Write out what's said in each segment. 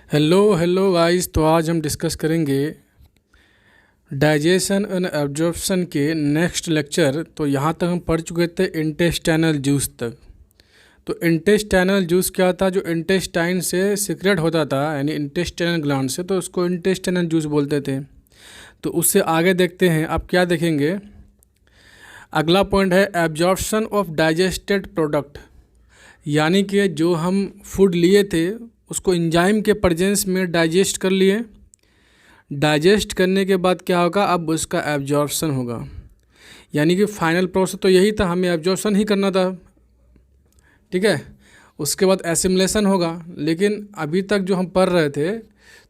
Hello hello guys. तो आज हम डिस्कस करेंगे डाइजेशन एंड एब्जॉर्प्शन के नेक्स्ट लेक्चर। तो यहाँ तक हम पढ़ चुके थे इंटेस्टाइनल जूस तक। तो इंटेस्टाइनल जूस क्या था? जो इंटेस्टाइन से सीक्रेट होता था, यानी इंटेस्टाइनल ग्लैंड से, तो उसको इंटेस्टाइनल जूस बोलते थे। तो उससे आगे देखते हैं अब क्या देखेंगे। अगला पॉइंट है एब्जॉर्प्शन ऑफ डाइजेस्टेड प्रोडक्ट, यानी कि जो हम फूड लिए थे उसको एंजाइम के प्रेजेंस में डाइजेस्ट कर लिए। डाइजेस्ट करने के बाद क्या होगा, अब उसका एब्जॉर्प्शन होगा। यानी कि फाइनल प्रोसेस तो यही था, हमें एब्जॉर्प्शन ही करना था, ठीक है। उसके बाद एसिमिलेशन होगा। लेकिन अभी तक जो हम पढ़ रहे थे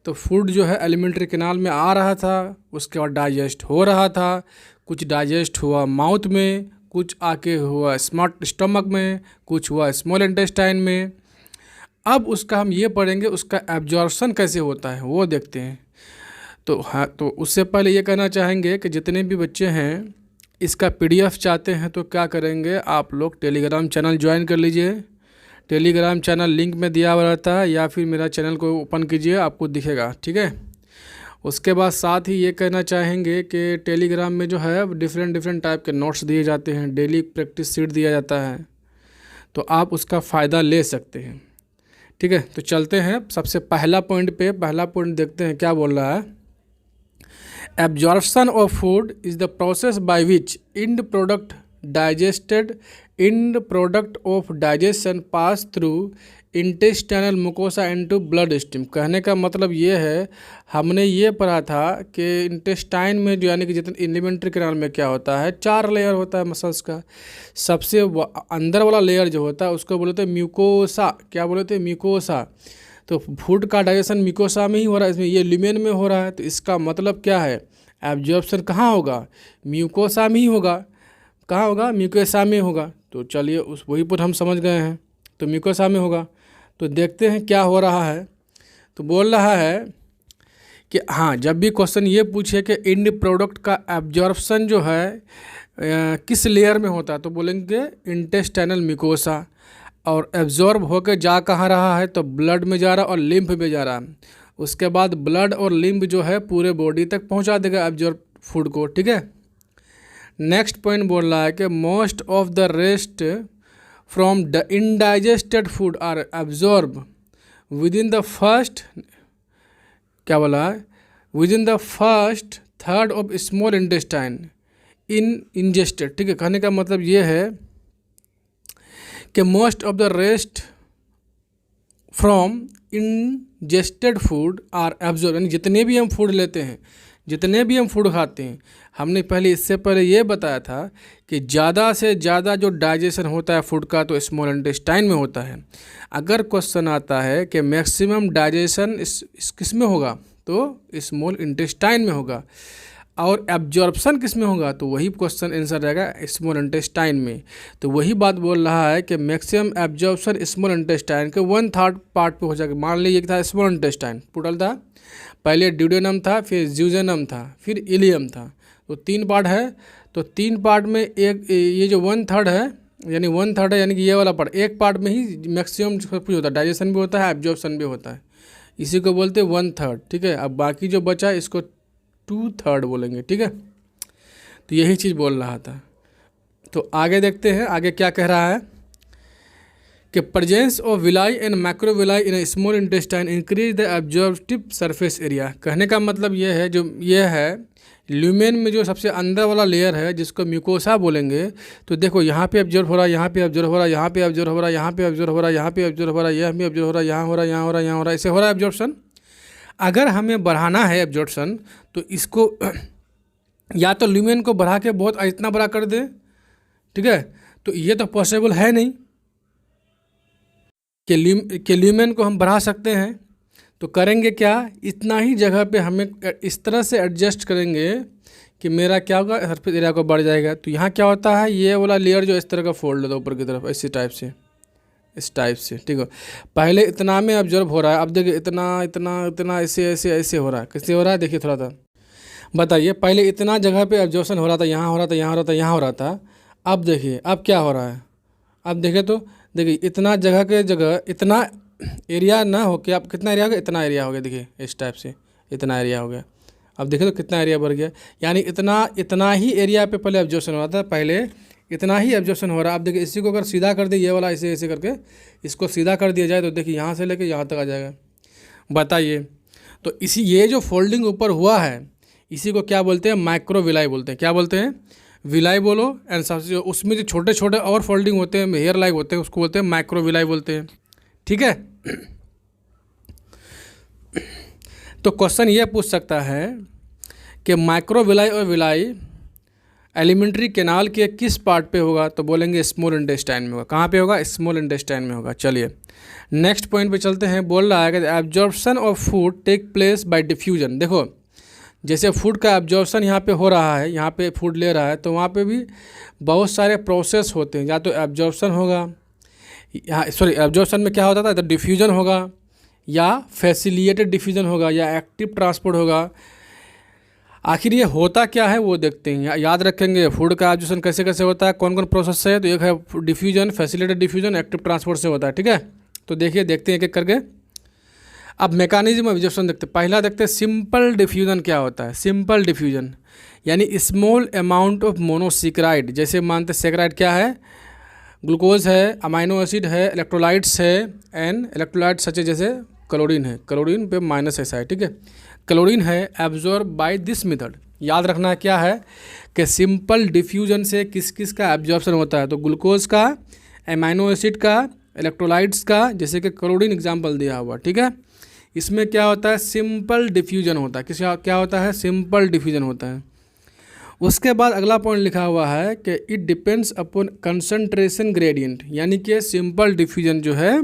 तो फूड जो है एलिमेंट्री कैनाल में आ रहा था, उसके बाद डाइजेस्ट हो रहा था। कुछ डाइजेस्ट हुआ माउथ में, कुछ आके हुआ स्मार्ट स्टमक में, कुछ हुआ स्मॉल इंटेस्टाइन में। अब उसका हम ये पढ़ेंगे उसका एब्जॉर्प्शन कैसे होता है वो देखते हैं। तो हाँ, तो उससे पहले ये कहना चाहेंगे कि जितने भी बच्चे हैं इसका पीडीएफ चाहते हैं तो क्या करेंगे, आप लोग टेलीग्राम चैनल ज्वाइन कर लीजिए। टेलीग्राम चैनल लिंक में दिया हुआ रहता है, या फिर मेरा चैनल को ओपन कीजिए, आपको दिखेगा, ठीक है। उसके बाद साथ ही ये कहना चाहेंगे कि टेलीग्राम में जो है डिफरेंट टाइप के नोट्स दिए जाते हैं, डेली प्रैक्टिस सीट दिया जाता है, तो आप उसका फ़ायदा ले सकते हैं, ठीक है। तो चलते हैं सबसे पहला पॉइंट पे। पहला पॉइंट देखते हैं क्या बोल रहा है। Absorption of food is the process by which end product digested end product of digestion pass through intestinal mucosa into blood stream. कहने का मतलब ये है, हमने ये पढ़ा था कि इंटेस्टाइन में जो यानी कि जितने एलिमेंट्री कैनाल में क्या होता है, 4 लेयर होता है मसल्स का। सबसे अंदर वाला लेयर जो होता है उसको बोलते हैं म्यूकोसा। क्या बोलते हैं? म्यूकोसा। तो फूड का डाइजेशन म्यूकोसा में ही हो रहा है, इसमें ये ल्यूमेन में हो रहा है। तो इसका मतलब क्या है, एब्जॉर्प्शन कहाँ होगा? म्यूकोसा में ही होगा। कहाँ होगा? म्यूकोसा में होगा। तो चलिए उस वही पर हम समझ गए हैं, तो म्यूकोसा में होगा। तो देखते हैं क्या हो रहा है। तो बोल रहा है कि हाँ, जब भी क्वेश्चन ये पूछे कि इंड प्रोडक्ट का एब्जॉर्प्शन जो है किस लेयर में होता है, तो बोलेंगे इंटेस्टाइनल म्यूकोसा। और एब्जॉर्ब होकर जा कहाँ रहा है, तो ब्लड में जा रहा है और लिम्फ में जा रहा है। उसके बाद ब्लड और लिम्फ जो है पूरे बॉडी तक पहुंचा देगा एब्जॉर्ब फूड को, ठीक है। नेक्स्ट पॉइंट बोल रहा है कि most of the rest from the indigested food are absorb within the first, क्या बोला है, within the first third of small intestine in ingested, ठीक है। कहने का मतलब ये है कि most of the rest from ingested food are absorb, यानी जितने भी हम फूड लेते हैं, जितने भी हम फूड खाते हैं, हमने पहले इससे पहले ये बताया था कि ज़्यादा से ज़्यादा जो डाइजेशन होता है फूड का तो स्मॉल इंटेस्टाइन में होता है। अगर क्वेश्चन आता है कि मैक्सिमम डाइजेशन इस किस में होगा, तो स्मॉल इंटेस्टाइन में होगा। और एब्जॉर्प्शन किस में होगा, तो वही क्वेश्चन आंसर रहेगा स्मॉल इंटेस्टाइन में। तो वही बात बोल रहा है कि मैक्सिमम एब्जॉर्प्शन स्मॉल इंटेस्टाइन के 1/3 पार्ट पे हो जाएगा। मान लीजिए था स्मॉल इंटेस्टाइन टोटल था, पहले ड्यूडेनम था, फिर ज्यूजेनम था, फिर इलियम था, तो 3 पार्ट है। तो 3 पार्ट में एक ये जो 1/3 है, यानी 1/3 है, यानी कि ये वाला पार्ट, एक पार्ट में ही मैक्सिमम सब कुछ होता है, डाइजेशन भी होता है, एब्जॉर्प्शन भी होता है, इसी को बोलते हैं 1/3, ठीक है। अब बाकी जो बचा है इसको 2/3 बोलेंगे, ठीक है। तो यही चीज़ बोल रहा था। तो आगे देखते हैं आगे क्या कह रहा है कि presence of villi and microvilli in small intestine increase the absorptive surface area. कहने का मतलब ये है, जो ये है ल्यूमेन में जो सबसे अंदर वाला लेयर है जिसको म्यूकोसा बोलेंगे। तो देखो यहाँ पे एब्जॉर्ब हो रहा है, यहाँ पे एब्जॉर्ब हो रहा है, यहाँ पे एब्जॉर्ब हो रहा है, यहाँ पे एब्जॉर्ब हो रहा है, यहाँ पे एब्जॉर्ब हो रहा है, यहाँ पे एब्जॉर्ब हो रहा है, यहाँ हो रहा है, यहाँ हो रहा है, यहाँ हो रहा है, ऐसे हो रहा है एब्जॉर्प्शन। अगर हमें बढ़ाना है एब्जॉर्प्शन तो इसको या तो ल्यूमेन को बढ़ा के बहुत इतना बड़ा कर दे, ठीक है। तो ये तो पॉसिबल है नहीं कि ल्यूमेन को हम बढ़ा सकते हैं। तो करेंगे क्या, इतना ही जगह पे हमें इस तरह से एडजस्ट करेंगे कि मेरा क्या होगा, सरफेस एरिया को बढ़ जाएगा। तो यहाँ क्या होता है, ये वाला लेयर जो इस तरह का फोल्ड होता है ऊपर की तरफ, इसी टाइप से, इस टाइप से, ठीक है। पहले इतना में ऑब्जर्व हो रहा है, अब देखिए इतना इतना इतना ऐसे ऐसे ऐसे हो रहा है। कैसे हो रहा है देखिए थोड़ा सा बताइए। पहले इतना जगह पे ऑब्जर्वेशन हो रहा था, यहाँ हो रहा था, यहाँ हो रहा था, यहाँ हो रहा था। अब देखिए अब क्या हो रहा है, अब देखिए तो देखिए इतना जगह के जगह इतना एरिया ना हो के आप कितना एरिया हो गया, इतना एरिया हो गया, देखिए इस टाइप से इतना एरिया हो गया। अब देखिए तो कितना एरिया बढ़ गया, यानी इतना ही एरिया पे पहले एब्जॉर्प्शन हो रहा था, पहले इतना ही एब्जॉर्प्शन हो रहा है। अब देखिए इसी को अगर सीधा कर दिए, ये वाला ऐसे ऐसे करके इसको सीधा कर दिया जाए तो देखिए यहाँ से लेके यहाँ तक आ जाएगा। बताइए, तो इसी ये जो फोल्डिंग ऊपर हुआ है इसी को क्या बोलते हैं, माइक्रोविलाई बोलते हैं। क्या बोलते हैं, विलाई बोलो, एंड सबसे उसमें जो छोटे छोटे और फोल्डिंग होते हैं, हेयर लाइक होते हैं, उसको बोलते हैं माइक्रोविलाई बोलते हैं। ठीक है। तो क्वेश्चन ये पूछ सकता है कि माइक्रोविलाई और विलाई एलिमेंट्री कैनाल के किस पार्ट पे होगा, तो बोलेंगे स्मॉल इंटेस्टाइन में होगा। कहाँ पे होगा, स्मॉल इंटेस्टाइन में होगा। चलिए नेक्स्ट पॉइंट पे चलते हैं। बोल रहा है कि absorption of food take place by diffusion. देखो जैसे फूड का एब्जॉर्प्शन यहाँ पे हो रहा है, यहाँ पे फूड ले रहा है, तो वहाँ पे भी बहुत सारे प्रोसेस होते हैं। या तो एब्जॉर्प्शन होगा, यहाँ सॉरी एब्जॉर्प्शन में क्या होता था, तो डिफ्यूजन होगा, या फैसिलिटेटेड डिफ्यूजन होगा, या एक्टिव ट्रांसपोर्ट होगा। आखिर ये होता क्या है वो देखते हैं। याद रखेंगे फूड का एब्जॉर्प्शन कैसे कैसे होता है, कौन कौन प्रोसेस से है, तो एक है diffusion, facilitated diffusion, active transport से होता है। ठीक है, तो देखिए देखते हैं एक एक करके। अब मैकेनिज्म ऑफ एब्जॉर्प्शन देखते हैं। पहला देखते हैं सिंपल डिफ्यूजन क्या होता है। सिंपल डिफ्यूजन यानी स्मॉल अमाउंट ऑफ मोनोसेकेराइड, जैसे मानते सेकेराइड क्या है, ग्लूकोज है, अमाइनो एसिड है, इलेक्ट्रोलाइट्स है, एंड इलेक्ट्रोलाइट सच जैसे क्लोरीन है, क्लोरीन पे माइनस ऐसा है। ठीक है, क्लोरीन है एब्जॉर्ब बाय दिस मेथड। याद रखना क्या है कि सिंपल डिफ्यूजन से किस किस का एब्जॉर्प्शन होता है, तो ग्लूकोज का, अमाइनो एसिड का, इलेक्ट्रोलाइट्स का, जैसे कि क्लोरीन एग्जाम्पल दिया हुआ। ठीक है, इसमें क्या होता है, सिंपल डिफ्यूजन होता है। किस क्या होता है, सिंपल डिफ्यूजन होता है। उसके बाद अगला पॉइंट लिखा हुआ है कि it depends upon concentration gradient, यानी कि सिंपल डिफ्यूजन जो है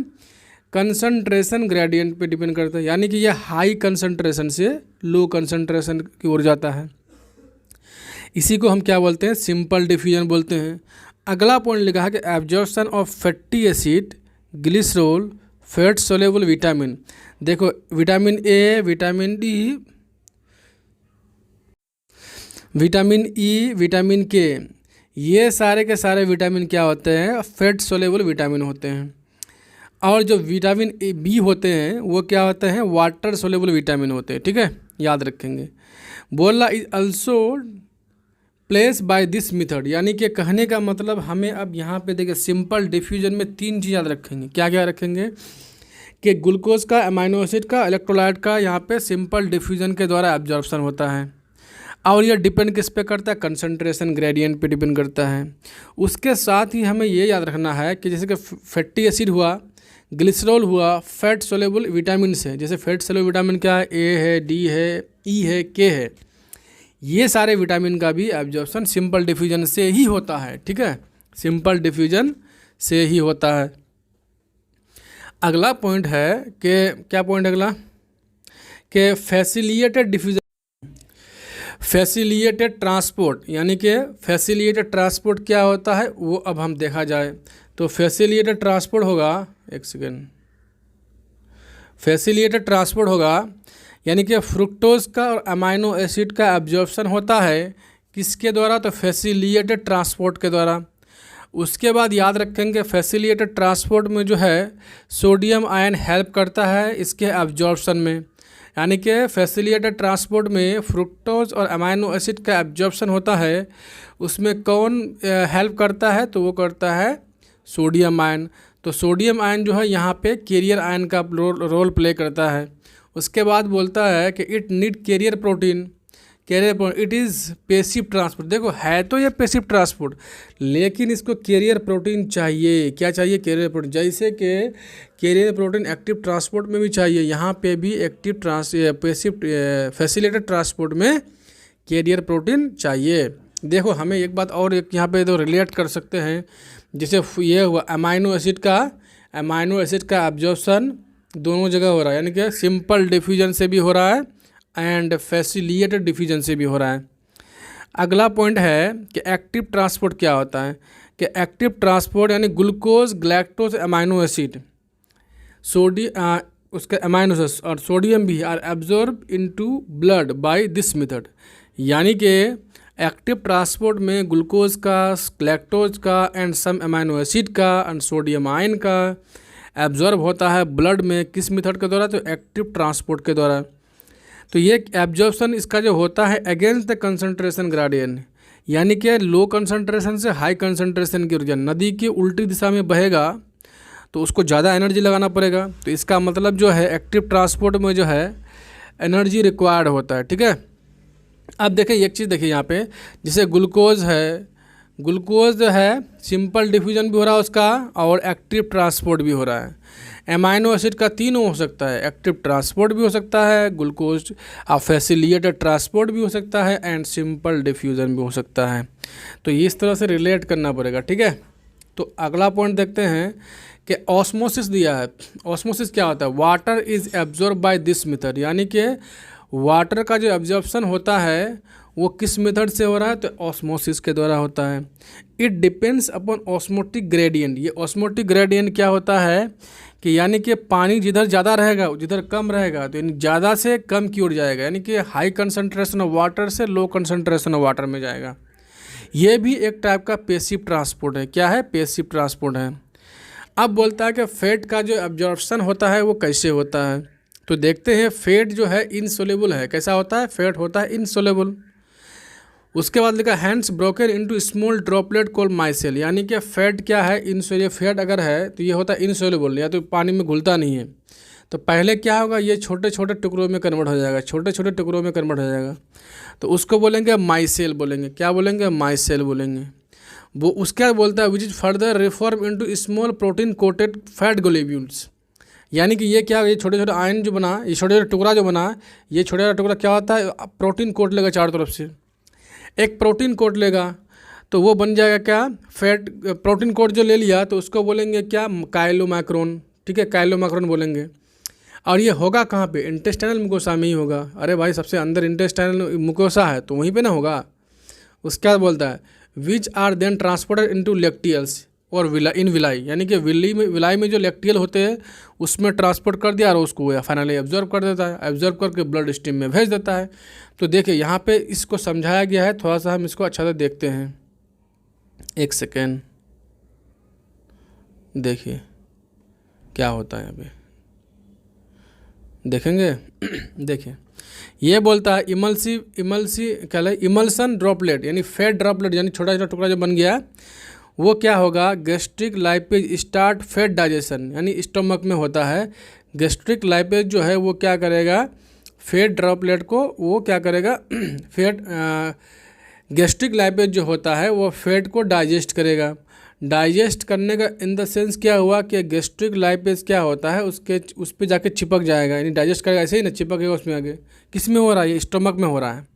कंसंट्रेशन ग्रेडियंट पे डिपेंड करता है, यानी कि यह हाई कंसंट्रेशन से लो कंसंट्रेशन की ओर जाता है। इसी को हम क्या बोलते हैं, सिंपल डिफ्यूजन बोलते हैं। अगला पॉइंट लिखा है कि absorption of fatty acid, glycerol, fat soluble vitamin. देखो vitamin A, vitamin D, vitamin E, vitamin K, ये सारे के सारे विटामिन क्या होते हैं, फैट सोलेबल विटामिन होते हैं। और जो विटामिन ए बी होते हैं वो क्या होते हैं, वाटर सोलेबल विटामिन होते हैं। ठीक है, याद रखेंगे। बोला is also place by this method, यानी कि कहने का मतलब हमें अब यहाँ पे देखिए सिंपल डिफ्यूजन में तीन चीज़ याद रखेंगे। क्या क्या रखेंगे कि ग्लूकोज का, अमाइनो एसिड का, इलेक्ट्रोलाइट का यहाँ पे सिंपल डिफ्यूजन के द्वारा एब्जॉर्प्शन होता है। और ये डिपेंड किस पे करता है, कंसंट्रेशन ग्रेडियंट पे डिपेंड करता है। उसके साथ ही हमें ये याद रखना है कि जैसे कि फैटी एसिड हुआ, ग्लिसरॉल हुआ, फैट सोलेबल विटामिन है। जैसे फैट सोलेबल विटामिन क्या है, ए है, डी है, ई है, के है, ये सारे विटामिन का भी एब्जॉर्प्शन सिंपल डिफ्यूजन से ही होता है। ठीक है, सिंपल डिफ्यूजन से ही होता है। अगला पॉइंट है कि क्या पॉइंट अगला, कि फैसिलिटेटेड डिफ्यूजन, फैसिलिटेटेड ट्रांसपोर्ट, यानी कि फैसिलिटेटेड ट्रांसपोर्ट क्या होता है वो अब हम देखा जाए तो फैसिलिटेटेड ट्रांसपोर्ट होगा, एक सेकेंड, फैसिलिटेटेड ट्रांसपोर्ट होगा यानी कि फ्रुक्टोज का और अमाइनो एसिड का एब्जॉर्प्शन होता है किसके द्वारा, तो फैसिलिटेटेड ट्रांसपोर्ट के द्वारा। उसके बाद याद रखेंगे फैसिलिटेटेड ट्रांसपोर्ट में जो है सोडियम आयन हेल्प करता है इसके एब्जॉर्प्शन में, यानी कि फैसिलिटेटेड ट्रांसपोर्ट में फ्रुक्टोज और अमाइनो एसिड का एब्जॉर्प्शन होता है, उसमें कौन हेल्प करता है, तो वो करता है सोडियम आयन। तो सोडियम आयन जो है यहाँ पे कैरियर आयन का रोल प्ले करता है। उसके बाद बोलता है कि it need carrier protein, it is passive transport. देखो है तो ये पैसिव ट्रांसपोर्ट, लेकिन इसको कैरियर प्रोटीन चाहिए। क्या चाहिए, कैरियर प्रोटीन। जैसे कि कैरियर प्रोटीन एक्टिव ट्रांसपोर्ट में भी चाहिए, यहाँ पे भी एक्टिव पैसिव फैसिलिटेटेड ट्रांसपोर्ट में कैरियर प्रोटीन चाहिए। देखो हमें एक बात और एक यहाँ पे तो रिलेट कर सकते हैं, जैसे ये हुआ अमाइनो एसिड का एब्जॉर्प्शन दोनों जगह हो रहा है, यानी कि सिंपल डिफ्यूजन से भी हो रहा है एंड फैसिलिटेटेड डिफ्यूजन से भी हो रहा है। अगला पॉइंट है कि एक्टिव ट्रांसपोर्ट क्या होता है, कि एक्टिव ट्रांसपोर्ट यानी ग्लूकोज, ग्लैक्टोज, अमाइनो एसिड, उसके अमाइनो एसिड और सोडियम भी are absorb into blood by this method, यानी कि एक्टिव ट्रांसपोर्ट में ग्लूकोज का, ग्लैक्टोज का एंड सम अमाइनो एसिड का एंड सोडियम आयन का एब्जॉर्ब होता है ब्लड में किस मेथड के द्वारा, तो एक्टिव ट्रांसपोर्ट के द्वारा। तो ये एब्जॉर्प्शन इसका जो होता है अगेंस्ट द कंसंट्रेशन ग्रेडियंट, यानी कि लो कंसंट्रेशन से हाई कंसंट्रेशन की ऊर्जा, नदी की उल्टी दिशा में बहेगा तो उसको ज़्यादा एनर्जी लगाना पड़ेगा। तो इसका मतलब जो है एक्टिव ट्रांसपोर्ट में जो है एनर्जी रिक्वायर्ड होता है, ठीक है। अब देखें एक चीज़ देखिए यहाँ पे, जैसे ग्लूकोज है, ग्लूकोज जो है सिंपल डिफ्यूजन भी हो रहा है उसका और एक्टिव ट्रांसपोर्ट भी हो रहा है। एमाइनो एसिड का तीनों हो सकता है, एक्टिव ट्रांसपोर्ट भी हो सकता है, ग्लूकोज फैसिलिटेटेड ट्रांसपोर्ट भी हो सकता है एंड सिंपल डिफ्यूजन भी हो सकता है। तो इस तरह से रिलेट करना पड़ेगा, ठीक है। तो अगला पॉइंट देखते हैं कि ऑस्मोसिस दिया है। ऑस्मोसिस क्या होता है, water is absorb by this method, यानी कि वाटर का जो एब्जॉर्प्शन होता है वो किस मेथड से हो रहा है, तो ऑस्मोसिस के द्वारा होता है। It depends upon osmotic gradient. ये ऑस्मोटिक ग्रेडियंट क्या होता है कि यानी कि पानी जिधर ज़्यादा रहेगा जिधर कम रहेगा, तो यानी ज़्यादा से कम की ओर जाएगा, यानी कि हाई कंसंट्रेशन ऑफ वाटर से लो कंसंट्रेशन ऑफ वाटर में जाएगा। ये भी एक टाइप का पैसिव ट्रांसपोर्ट है। क्या है, पैसिव ट्रांसपोर्ट है। अब बोलता है कि फैट का जो एब्जॉर्प्शन होता है वो कैसे होता है, तो देखते हैं। फैट जो है इनसोल्यूबल है। कैसा होता है, फैट होता है इनसोल्यूबल। उसके बाद लिखा hands broken into small droplet called myself, यानी कि फैट क्या है, इनसोल्यूबल। फैट अगर है तो ये होता है इनसोल्यूबल, या तो पानी में घुलता नहीं है। तो पहले क्या होगा, ये छोटे छोटे टुकड़ों में कन्वर्ट हो जाएगा, छोटे छोटे टुकड़ों में कन्वर्ट हो जाएगा। तो उसको बोलेंगे माइसेल बोलेंगे। क्या बोलेंगे, माइसेल बोलेंगे। वो उसके बाद बोलता है which is further reform into small protein coated fat globules, यानी कि ये क्या, ये छोटे छोटे आयन जो बना, ये छोटे छोटे टुकड़ा जो बना, ये छोटे छोटे टुकड़ा क्या होता है, प्रोटीन कोट लेगा चारों तरफ से। एक प्रोटीन कोट लेगा तो वो बन जाएगा क्या, फैट। प्रोटीन कोट जो ले लिया तो उसको बोलेंगे क्या, काइलोमैक्रोन, ठीक है, काइलोमैक्रोन बोलेंगे। और ये होगा कहाँ पे, इंटेस्टाइनल मुकोसा में ही होगा। अरे भाई सबसे अंदर इंटेस्टाइनल मुकोसा है तो वहीं पे ना होगा। उसके बाद बोलता है which are then transported into lacteals और इन विलाई, यानी कि विलाई में जो लेक्टियल होते हैं उसमें ट्रांसपोर्ट कर दिया और उसको फाइनली एब्जॉर्ब कर देता है, एब्जॉर्ब करके ब्लड स्ट्रीम में भेज देता है। तो देखिए यहाँ पे इसको समझाया गया है, थोड़ा सा हम इसको अच्छा से देखते हैं। एक सेकेंड, देखिए क्या होता है यहाँ पे, देखेंगे। देखिए ये बोलता है इमल्सन ड्रॉपलेट, यानी फैट ड्रॉपलेट, यानी छोटा छोटा टुकड़ा जो बन गया वो क्या होगा, gastric lipase start fat digestion, यानी स्टमक में होता है। गैस्ट्रिक लाइपेज जो है वो क्या करेगा, फैट ड्रॉपलेट को वो क्या करेगा, फैट गैस्ट्रिक लाइपेज जो होता है वो फैट को डाइजेस्ट करेगा। डाइजेस्ट करने का इन द सेंस क्या हुआ कि गैस्ट्रिक लाइपेज क्या होता है, उस पर जाके चिपक जाएगा, यानी डाइजेस्ट करेगा, ऐसे ही ना चिपकेगा उसमें आगे। किस में हो रहा है, ये स्टमक में हो रहा है।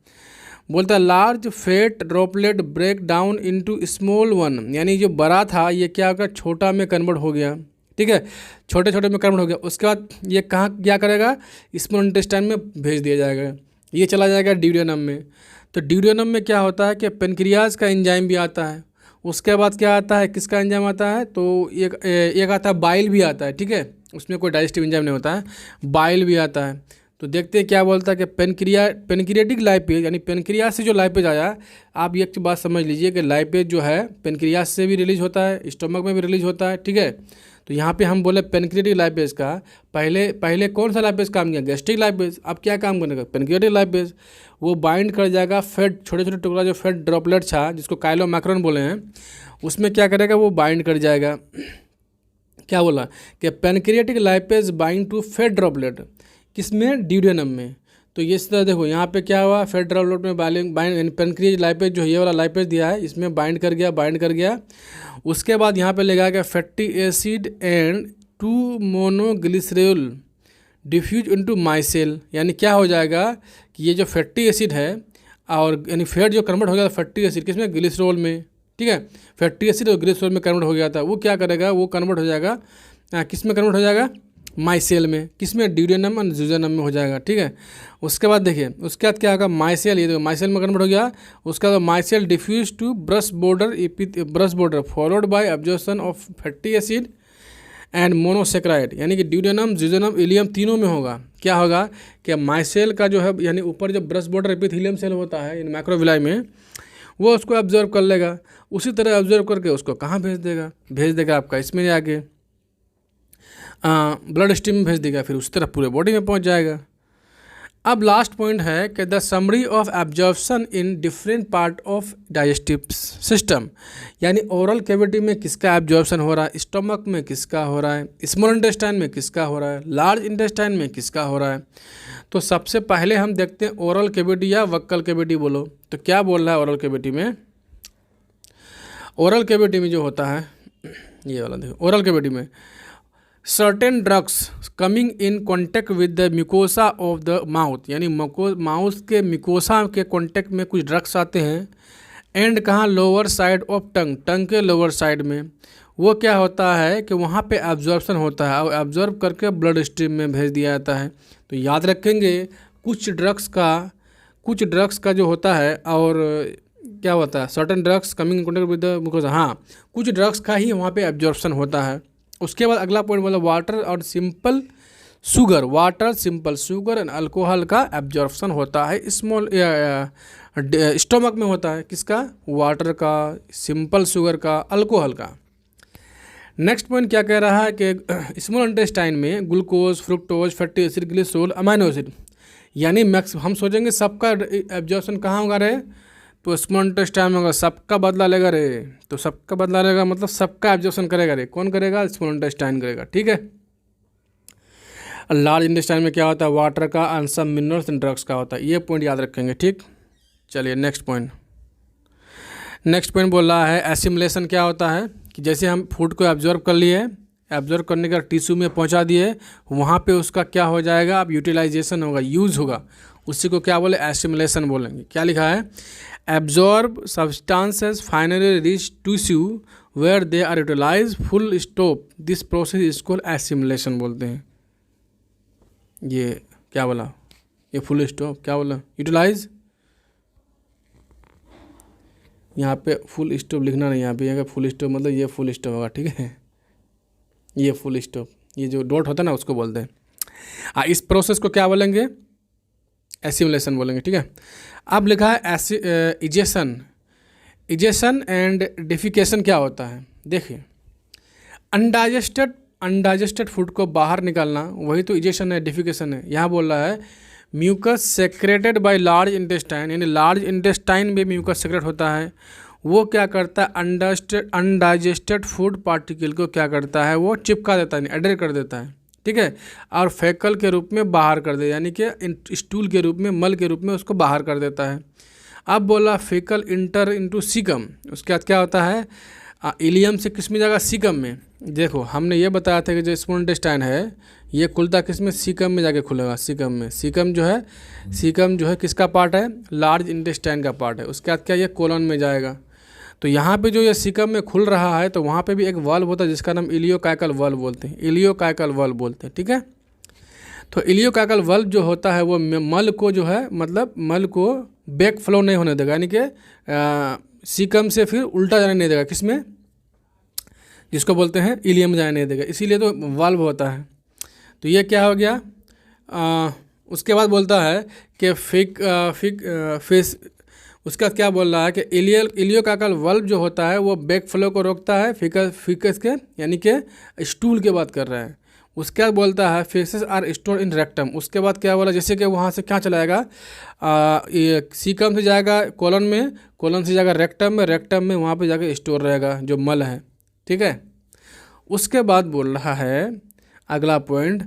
बोलता है large fat droplet break down into small one, यानी जो बड़ा था ये क्या होगा, छोटा में कन्वर्ट हो गया, ठीक है, छोटे छोटे में कन्वर्ट हो गया। उसके बाद ये कहाँ क्या करेगा, स्मॉल इंटेस्टाइन में भेज दिया जाएगा, ये चला जाएगा ड्यूडेनम में। तो ड्यूडेनम में क्या होता है कि पेनक्रियाज का एंजाइम भी आता है। उसके बाद क्या आता है, किसका एंजाइम आता है, तो एक आता है बाइल भी आता है, ठीक है, उसमें कोई डाइजेस्टिव एंजाइम नहीं होता है, बाइल भी आता है। तो देखते हैं क्या बोलता है कि पेनक्रियाटिक लाइपेज, यानी पेनक्रियास से जो लाइपेज आया, आप एक बात समझ लीजिए कि लाइपेज जो है पेनक्रियास से भी रिलीज होता है, स्टमक में भी रिलीज होता है, ठीक है। तो यहाँ पे हम बोले पेनक्रियाटिक लाइपेज का पहले कौन सा लाइपेज काम किया, गैस्ट्रिक लाइपेज। अब क्या काम करेगा, पेनक्रियाटिक लाइपेज। वो बाइंड कर जाएगा फैट, छोटे छोटे टुकड़ा जो फैट ड्रॉपलेट था जिसको काइलोमैक्रोन बोले हैं, उसमें क्या करेगा, वो बाइंड कर जाएगा। क्या बोला कि pancreatic lipase bind to fat droplet, किसमें, ड्यूडेनम में। तो ये इस तरह देखो यहाँ पे क्या हुआ, फैट ड्रॉपलेट में बाइंड पेनक्रियाटिक लाइपेज जो ये वाला लाइपेज दिया है इसमें बाइंड कर गया। उसके बाद यहाँ पे लगा गया fatty acid and 2 monoglyceride diffuse into micelle, यानी क्या हो जाएगा कि ये जो फैटी एसिड है और यानी फैट जो कन्वर्ट हो गया था फैटी एसिड किसमें, ग्लिसरॉल में, ठीक है। फैटी एसिड और ग्लिसरॉल में कन्वर्ट हो गया था, वो क्या करेगा, वो कन्वर्ट हो जाएगा किस में कन्वर्ट हो जाएगा, माइसेल में, किसमें, ड्यूडेनम और जुजेनम में हो जाएगा, ठीक है। उसके बाद देखिए उसके बाद क्या होगा, माइसेल, ये देखो माइसेल में कन्वर्ट हो गया। उसके बाद micelle diffuse to brush border followed by absorption of fatty acid and monosaccharide, यानी कि ड्यूडेनम, जुजेनम, इलियम तीनों में होगा। क्या होगा कि माइसेल का जो है यानी ऊपर जो ब्रश बॉर्डर एपिथेलियम सेल होता है इन माइक्रोविलाई में, वो उसको ऑब्जर्व कर लेगा। उसी तरह ऑब्जर्व करके उसको कहाँ भेज देगा आपका इसमें आगे। ब्लड स्ट्रीम में भेज देगा, फिर उस तरफ पूरे बॉडी में पहुंच जाएगा। अब लास्ट पॉइंट है कि the summary of absorption in different part of digestive system, यानी ओरल कैविटी में किसका एब्जॉर्प्शन हो रहा है, स्टमक में किसका हो रहा है, स्मॉल इंटेस्टाइन में किसका हो रहा है, लार्ज इंटेस्टाइन में किसका हो रहा है। तो सबसे पहले हम देखते हैं ओरल कैविटी या वक्कल कैविटी बोलो तो क्या बोल रहा है ओरल कैविटी में। ओरल कैविटी में जो होता है ये वाला देखो, ओरल कैविटी में certain drugs coming in contact with the mucosa of the mouth, यानी माउथ के म्यूकोसा के कॉन्टेक्ट में कुछ ड्रग्स आते हैं। एंड कहाँ, लोअर साइड ऑफ टंग, टंग के लोअर साइड में वो क्या होता है कि वहाँ पे एब्जॉर्प्शन होता है और एब्जॉर्ब करके ब्लड स्ट्रीम में भेज दिया जाता है। तो याद रखेंगे कुछ ड्रग्स का जो होता है और क्या होता है, certain drugs coming in contact with the mucosa, हाँ कुछ ड्रग्स का ही वहाँ पे एब्जॉर्प्शन होता है। उसके बाद अगला पॉइंट बोला वाटर और simple sugar, water simple sugar and alcohol का एब्जॉर्प्शन होता है स्मॉल स्टोमक में होता है, किसका, वाटर का, सिंपल शुगर का, अल्कोहल का। नेक्स्ट पॉइंट क्या कह रहा है कि स्मॉल इंटेस्टाइन में glucose, fructose, fatty acid, glycerol, amino acid, यानी मैक्स हम सोचेंगे सबका एब्जॉर्प्शन कहाँ होगा रे, तो स्मॉल इंटेस्टाइन में होगा, सबका बदला लेगा रे, तो सबका बदला लेगा मतलब सबका एब्जॉर्प्शन करेगा रे, कौन करेगा, स्मॉल इंटेस्टाइन करेगा, ठीक है। लार्ज इंटेस्टाइन में क्या होता है, वाटर का and some minerals and drugs का होता है। ये पॉइंट याद रखेंगे, ठीक। चलिए नेक्स्ट पॉइंट बोल रहा है एसिमुलेशन क्या होता है कि जैसे हम फूड को एब्जॉर्ब कर लिए, एब्जॉर्ब करने का टिश्यू में पहुंचा दिए, वहाँ पे उसका क्या हो जाएगा, अब यूटिलाइजेशन होगा, यूज़ होगा, उसी को क्या बोले, एसिमुलेशन बोलेंगे। क्या लिखा है, absorb substances finally reach tissue where they are utilize full stop, this process is called assimilation बोलते हैं। ये क्या बोला, ये फुल स्टॉप क्या बोला, यूटिलाइज, यहाँ पे फुल स्टॉप लिखना नहीं, यहाँ पे अगर फुल स्टॉप मतलब ये फुल स्टॉप होगा, ठीक है, ये फुल स्टॉप, ये जो डॉट होता है ना उसको बोलते हैं। इस प्रोसेस को क्या बोलेंगे, एसिमुलेशन बोलेंगे, ठीक है। अब लिखा है इजेशन एंड डिफिकेशन क्या होता है। देखिए अनडाइजेस्टेड फूड को बाहर निकालना, वही तो इजेशन है, डिफिकेशन है। यहाँ बोल रहा है mucus secreted by large intestine, यानी लार्ज इंटेस्टाइन में म्यूकस सेक्रेट होता है, वो क्या करता है, अनडाइजेस्टेड फूड पार्टिकल को क्या करता है, वो चिपका देता है, एडर कर देता है, ठीक है, और फेकल के रूप में बाहर कर दे, यानी कि स्टूल के रूप में, मल के रूप में उसको बाहर कर देता है। अब बोला फेकल इंटर इनटू सीकम, उसके बाद क्या होता है, इलियम से किस में जाएगा, सीकम में। देखो हमने ये बताया था कि जो स्मॉल इंटेस्टाइन है ये खुलता किस में, सीकम में जाके खुलेगा, सीकम में। सीकम जो है किसका पार्ट है, लार्ज इंटेस्टाइन का पार्ट है। उसके बाद क्या, ये कोलन में जाएगा। तो यहाँ पे जो ये सीकम में खुल रहा है तो वहाँ पे भी एक वाल्व होता है जिसका नाम इलियोकाइकल वाल्व बोलते हैं, इलियोकाइकल वाल्व बोलते हैं, ठीक है। तो इलियोकाइकल वाल्व जो होता है वो मल को जो है, मतलब मल को बैक फ्लो नहीं होने देगा, यानी कि सीकम से फिर उल्टा जाने नहीं देगा, किसमें, जिसको बोलते हैं इलियम में जाने नहीं देगा, इसीलिए तो वाल्व होता है। तो ये क्या हो गया, उसके बाद बोलता है कि फेस, उसका क्या बोल रहा है कि इलियोकाइकल वाल्व जो होता है वो बैक फ्लो को रोकता है फिकस के, यानी कि स्टूल के बात कर रहा है। उसके बाद बोलता है faeces are store in rectum. उसके बाद क्या बोला, जैसे कि वहाँ से क्या चलाएगा, सीकम से जाएगा कोलन में, कोलन से जाएगा रेक्टम में, रेक्टम में वहाँ पे जाकर स्टोर रहेगा जो मल है, ठीक है। उसके बाद बोल रहा है अगला पॉइंट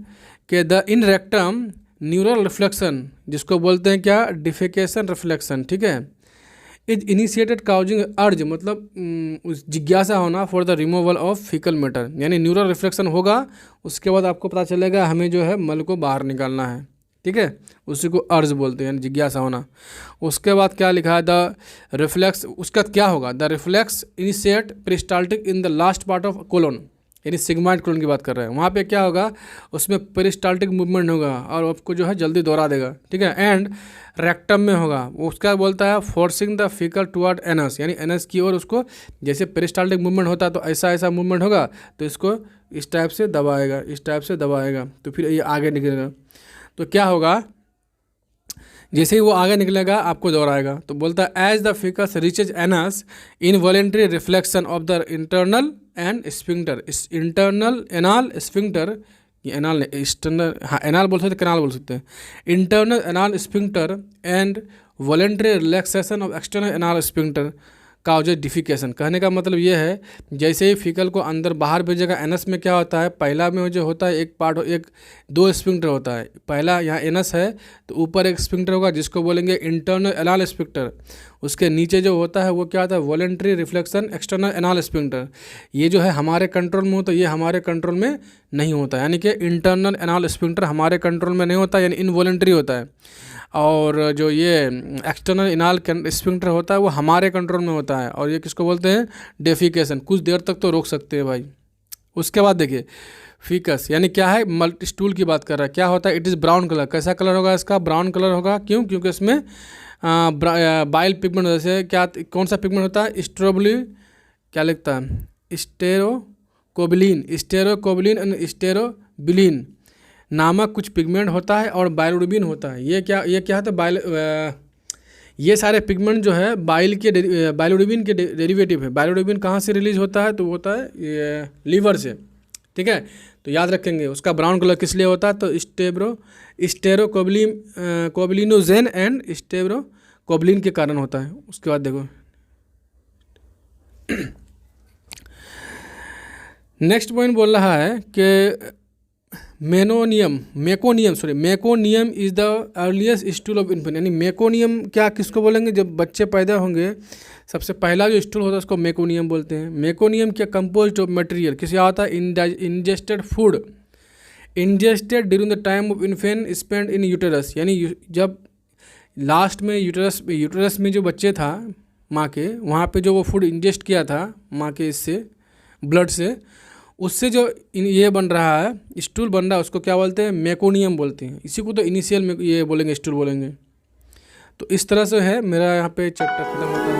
कि the in rectum neural reflection, जिसको बोलते हैं क्या, डिफेकेशन रिफ्लेक्शन, ठीक है, इज इनिशिएटेड काउजिंग अर्ज, मतलब उस जिज्ञासा होना for the removal of faecal matter, यानी न्यूरल रिफ्लेक्शन होगा, उसके बाद आपको पता चलेगा हमें जो है मल को बाहर निकालना है, ठीक है, उसी को अर्ज बोलते हैं, यानी जिज्ञासा होना। उसके बाद क्या लिखा है, द रिफ्लेक्स, उसका क्या होगा, the reflex initiate peristaltic in the last part of colon, यानी सिग्माइड कोलन की बात कर रहे हैं, वहाँ पे क्या होगा, उसमें पेरिस्टाल्टिक मूवमेंट होगा और आपको जो है जल्दी दोहरा देगा, ठीक है। एंड रेक्टम में होगा, उसका बोलता है forcing the faecal toward anus, यानी एनस की ओर उसको, जैसे पेरिस्टाल्टिक मूवमेंट होता है तो ऐसा मूवमेंट होगा, तो इसको इस टाइप से दबाएगा, तो फिर ये आगे निकलेगा। तो क्या होगा, जैसे ही वो आगे निकलेगा आपको दोहराएगा। तो बोलता है as the faeces reaches anus involuntary reflection of the internal and sphincter, इस इंटरनल एनाल स्फिंक्टर ये एनाल एक्सटर्नल, हाँ एनाल बोल सकते हैं, कैनाल बोल सकते हैं। Internal anal sphincter and voluntary relaxation of external anal sphincter causes defecation. कहने का मतलब ये है, जैसे ही फीकल को अंदर बाहर भेजेगा, एनस में क्या होता है, पहला में जो होता है एक पार्ट, एक दो स्फिंक्टर होता है। पहला यहाँ एनस है तो ऊपर एक स्फिंक्टर होगा जिसको बोलेंगे इंटरनल एनाल स्फिंक्टर। उसके नीचे जो होता है वो क्या होता है, voluntary reflection external anal sphincter. ये जो है हमारे कंट्रोल में होता है, ये हमारे कंट्रोल में नहीं होता, यानी कि इंटरनल एनाल स्फिंक्टर हमारे कंट्रोल में नहीं होता, यानी इनवॉलेंट्री होता है। और जो ये एक्सटर्नल इनाल स्फिंक्टर होता है वो हमारे कंट्रोल में होता है, और ये किसको बोलते हैं, डेफिकेशन। कुछ देर तक तो रोक सकते हैं भाई। उसके बाद देखिए फीकस यानी क्या है, मल्टी स्टूल की बात कर रहा है। क्या होता है, इट इज़ ब्राउन कलर। कैसा कलर होगा इसका, ब्राउन कलर होगा। क्यों, क्योंकि इसमें बाइल पिगमेंट, जैसे क्या, कौन सा पिगमेंट होता है, स्ट्रोबुलिन, क्या लिखता है, स्टेरोकोबिलिन, स्टेरोकोबिलिन एंड स्टेरोबिलिन नामक कुछ पिगमेंट होता है, और बाइलोडुबिन होता है। ये क्या होता है, ये सारे पिगमेंट जो है बाइलोडुबिन के डेरिवेटिव है। बाइलोडुबिन कहाँ से रिलीज होता है, तो होता है ये लीवर से, ठीक है। तो याद रखेंगे उसका ब्राउन कलर किस लिए होता है, तो स्टेरोकोबिलिनोजेन एंड स्टेरोकोबिलिन के कारण होता है। उसके बाद देखो नेक्स्ट पॉइंट बोल रहा है कि meconium is the earliest stool of infant. यानी मेकोनियम क्या किसको बोलेंगे, जब बच्चे पैदा होंगे सबसे पहला जो स्टूल होता है उसको मेकोनियम बोलते हैं। मेकोनियम क्या कंपोज्ड ऑफ मटेरियल किसी आता है, ingested food ingested during the time of infant spend in uterus. यानी जब लास्ट में यूटेरस में जो बच्चे था माँ के, वहाँ पे जो वो फूड इंजेस्ट किया था माँ के इससे ब्लड से, उससे जो ये बन रहा है स्टूल बन रहा है उसको क्या बोलते हैं, मेकोनियम बोलते हैं। इसी को तो इनिशियल में ये बोलेंगे, स्टूल बोलेंगे। तो इस तरह से है मेरा यहाँ पे चैप्टर खत्म होता है।